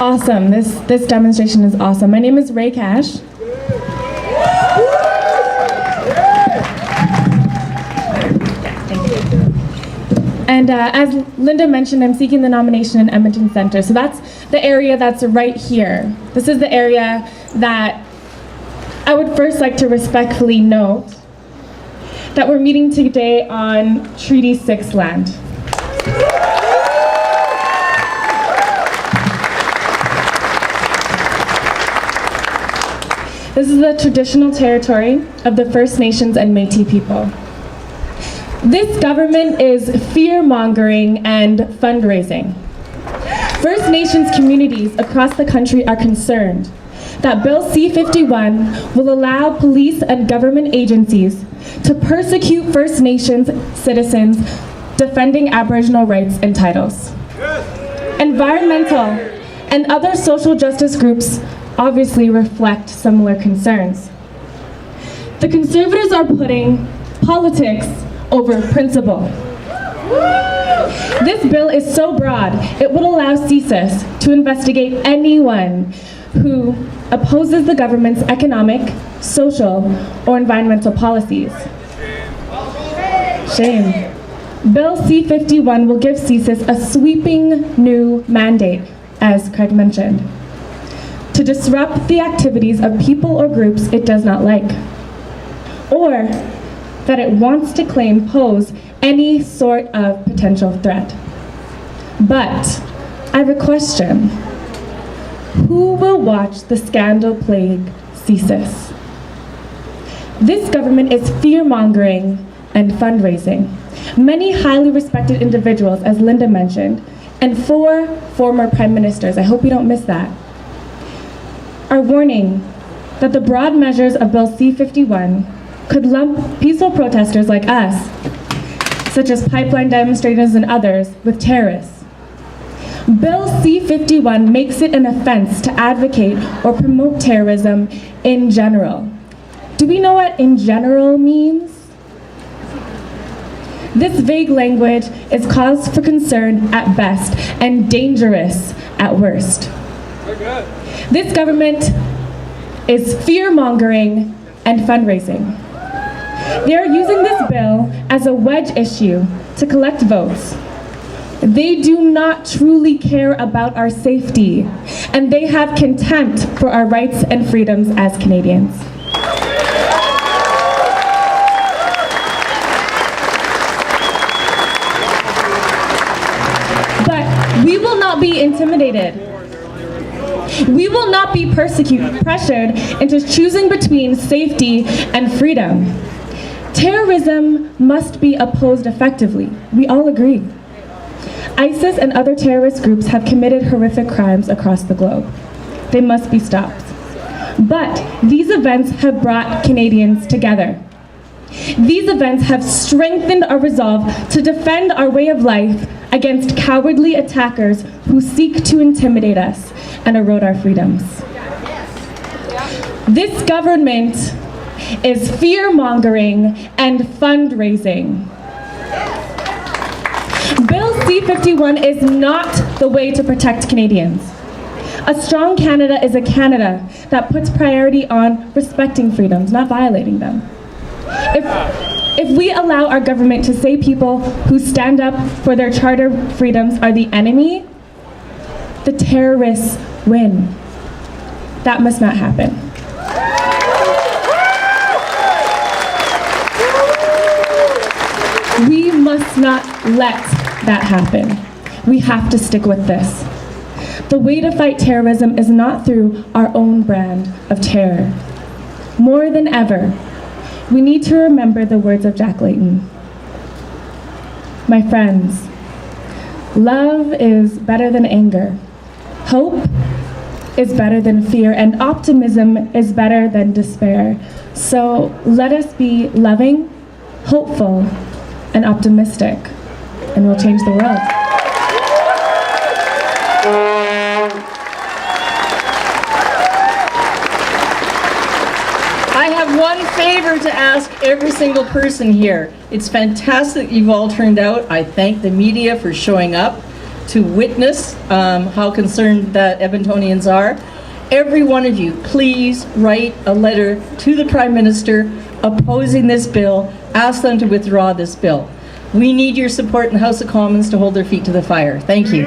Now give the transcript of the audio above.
Awesome. This demonstration is awesome. My name is Reakash. And as Linda mentioned, I'm seeking the nomination in Edmonton-Centre. So that's the area that's right here. This is the area that I would first like to respectfully note that we're meeting today on Treaty 6 land. This is the traditional territory of the First Nations and Métis people. This government is fear-mongering and fundraising. First Nations communities across the country are concerned that Bill C-51 will allow police and government agencies to persecute First Nations citizens defending Aboriginal rights and titles. Environmental and other social justice groups obviously reflect similar concerns. The Conservatives are putting politics over principle. This bill is so broad, it would allow CSIS to investigate anyone who opposes the government's economic, social, or environmental policies. Shame. Bill C-51 will give CSIS a sweeping new mandate, as Craig mentioned, to disrupt the activities of people or groups it does not like, or that it wants to claim pose any sort of potential threat. But I have a question. Who will watch the scandal-plagued CSIS? This government is fear-mongering and fundraising. Many highly respected individuals, as Linda mentioned, and 4 former prime ministers, I hope you don't miss that, are warning that the broad measures of Bill C-51 could lump peaceful protesters like us, such as pipeline demonstrators and others, with terrorists. Bill C-51 makes it an offense to advocate or promote terrorism in general. Do we know what "in general" means? This vague language is cause for concern at best and dangerous at worst. This government is fear-mongering and fundraising. They are using this bill as a wedge issue to collect votes. They do not truly care about our safety, and they have contempt for our rights and freedoms as Canadians. But we will not be intimidated. We will not be pressured into choosing between safety and freedom. Terrorism must be opposed effectively. We all agree. ISIS and other terrorist groups have committed horrific crimes across the globe. They must be stopped. But these events have brought Canadians together. These events have strengthened our resolve to defend our way of life against cowardly attackers who seek to intimidate us and erode our freedoms. This government is fear-mongering and fundraising. Bill C-51 is not the way to protect Canadians. A strong Canada is a Canada that puts priority on respecting freedoms, not violating them. If we allow our government to say people who stand up for their charter freedoms are the enemy, the terrorists win. That must not happen. We must not let that happen. We have to stick with this. The way to fight terrorism is not through our own brand of terror. More than ever, we need to remember the words of Jack Layton. My friends, love is better than anger. Hope is better than fear, and optimism is better than despair. So let us be loving, hopeful, and optimistic, and we'll change the world. I have one favor to ask every single person here. It's fantastic you've all turned out. I thank the media for showing up. to witness how concerned that Edmontonians are. Every one of you, please write a letter to the Prime Minister opposing this bill. Ask them to withdraw this bill. We need your support in the House of Commons to hold their feet to the fire. Thank you.